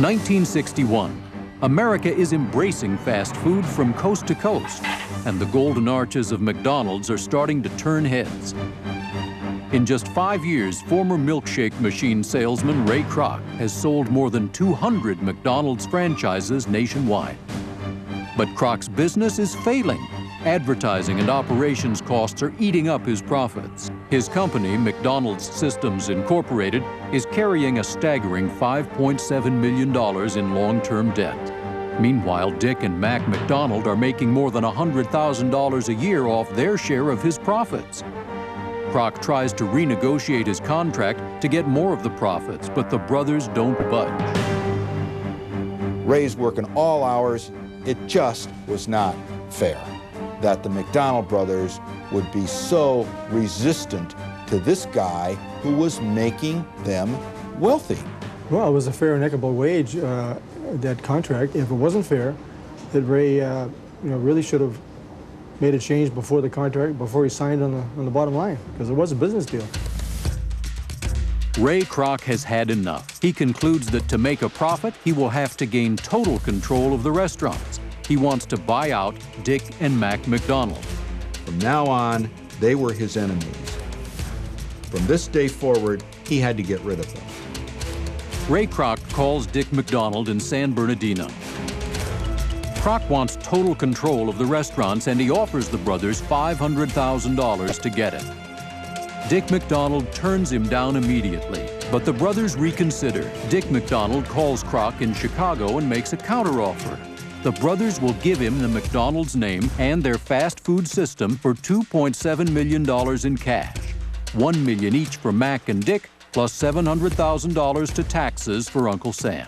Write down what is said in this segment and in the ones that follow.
1961. America is embracing fast food from coast to coast, and the golden arches of McDonald's are starting to turn heads. In just 5 years, former milkshake machine salesman Ray Kroc has sold more than 200 McDonald's franchises nationwide. But Kroc's business is failing. Advertising and operations costs are eating up his profits. His company, McDonald's Systems Incorporated, is carrying a staggering $5.7 million in long-term debt. Meanwhile, Dick and Mac McDonald are making more than $100,000 a year off their share of his profits. Kroc tries to renegotiate his contract to get more of the profits, but the brothers don't budge. Ray's working all hours. It just was not fair that the McDonald brothers would be so resistant to this guy who was making them wealthy. Well, it was a fair and equitable wage, that contract. If it wasn't fair, that Ray really should have made a change before the contract, before he signed on the bottom line, because it was a business deal. Ray Kroc has had enough. He concludes that to make a profit, he will have to gain total control of the restaurants. He wants to buy out Dick and Mac McDonald. From now on, they were his enemies. From this day forward, he had to get rid of them. Ray Kroc calls Dick McDonald in San Bernardino. Kroc wants total control of the restaurants, and he offers the brothers $500,000 to get it. Dick McDonald turns him down immediately, but the brothers reconsider. Dick McDonald calls Kroc in Chicago and makes a counteroffer. The brothers will give him the McDonald's name and their fast food system for $2.7 million in cash. $1 million each for Mac and Dick, plus $700,000 to taxes for Uncle Sam.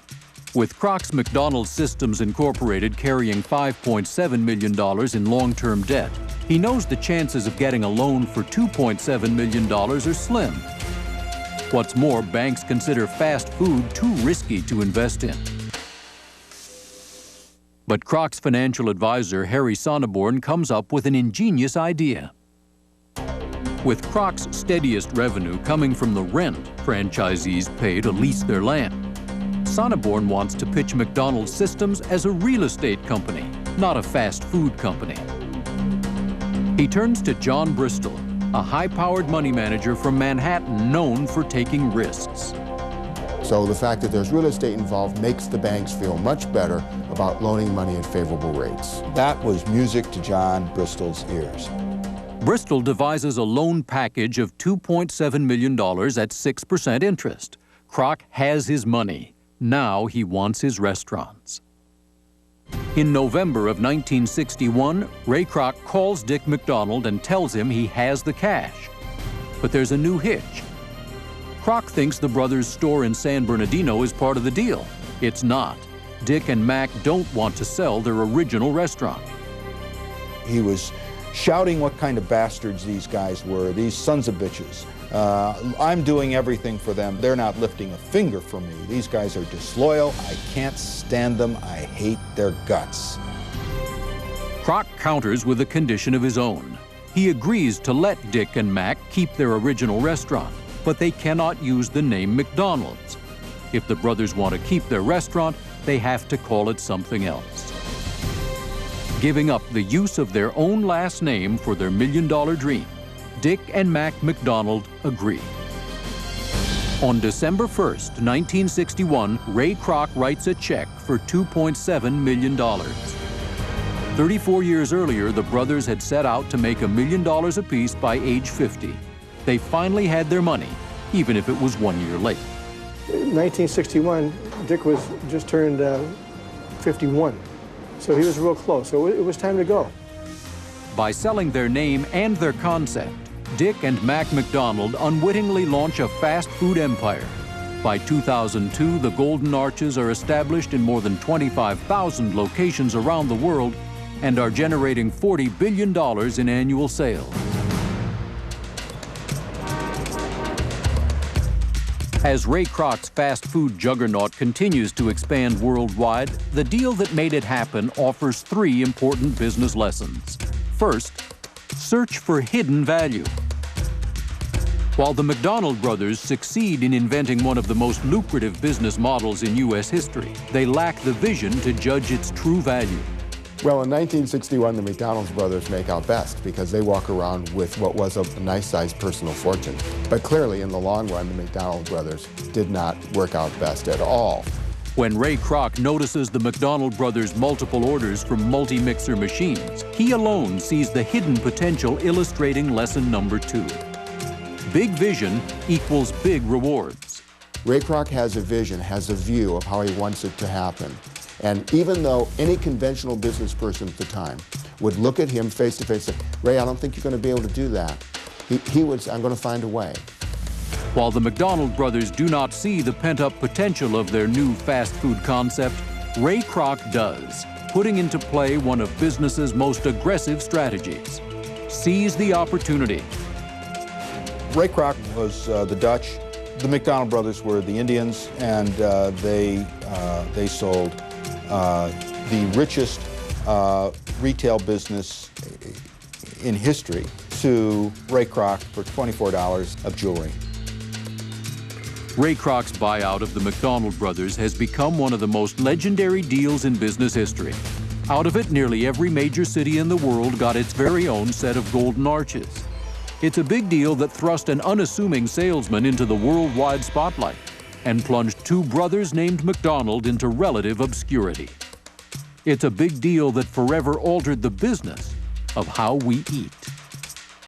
With Kroc's McDonald's Systems Incorporated carrying $5.7 million in long-term debt, he knows the chances of getting a loan for $2.7 million are slim. What's more, banks consider fast food too risky to invest in. But Kroc's financial advisor, Harry Sonneborn, comes up with an ingenious idea. With Kroc's steadiest revenue coming from the rent franchisees pay to lease their land, Sonneborn wants to pitch McDonald's Systems as a real estate company, not a fast food company. He turns to John Bristol, a high-powered money manager from Manhattan known for taking risks. So the fact that there's real estate involved makes the banks feel much better about loaning money at favorable rates. That was music to John Bristol's ears. Bristol devises a loan package of $2.7 million at 6% interest. Kroc has his money. Now he wants his restaurants. In November of 1961, Ray Kroc calls Dick McDonald and tells him he has the cash. But there's a new hitch. Kroc thinks the brothers' store in San Bernardino is part of the deal. It's not. Dick and Mac don't want to sell their original restaurant. He was shouting what kind of bastards these guys were, these sons of bitches. I'm doing everything for them. They're not lifting a finger for me. These guys are disloyal. I can't stand them. I hate their guts. Kroc counters with a condition of his own. He agrees to let Dick and Mac keep their original restaurant, but they cannot use the name McDonald's. If the brothers want to keep their restaurant, they have to call it something else. Giving up the use of their own last name for their million-dollar dream, Dick and Mac McDonald agree. On December 1st, 1961, Ray Kroc writes a check for $2.7 million. 34 years earlier, the brothers had set out to make $1 million apiece by age 50. They finally had their money, even if it was 1 year late. In 1961, Dick was just turned 51. So he was real close, so it was time to go. By selling their name and their concept, Dick and Mac McDonald unwittingly launch a fast food empire. By 2002, the Golden Arches are established in more than 25,000 locations around the world and are generating $40 billion in annual sales. As Ray Kroc's fast food juggernaut continues to expand worldwide, the deal that made it happen offers 3 important business lessons. First, search for hidden value. While the McDonald brothers succeed in inventing one of the most lucrative business models in U.S. history, they lack the vision to judge its true value. Well, in 1961, the McDonald's brothers make out best because they walk around with what was a nice-sized personal fortune. But clearly, in the long run, the McDonald brothers did not work out best at all. When Ray Kroc notices the McDonald brothers' multiple orders from multi-mixer machines, he alone sees the hidden potential illustrating lesson number 2. Big vision equals big rewards. Ray Kroc has a vision, has a view of how he wants it to happen. And even though any conventional business person at the time would look at him face to face and say, Ray, I don't think you're going to be able to do that, he would say, I'm going to find a way. While the McDonald brothers do not see the pent-up potential of their new fast food concept, Ray Kroc does, putting into play one of business's most aggressive strategies. Seize the opportunity. Ray Kroc was the Dutch. The McDonald brothers were the Indians, and they sold the richest retail business in history to Ray Kroc for $24 of jewelry. Ray Kroc's buyout of the McDonald brothers has become one of the most legendary deals in business history. Out of it, nearly every major city in the world got its very own set of golden arches. It's a big deal that thrust an unassuming salesman into the worldwide spotlight and plunged 2 brothers named McDonald into relative obscurity. It's a big deal that forever altered the business of how we eat.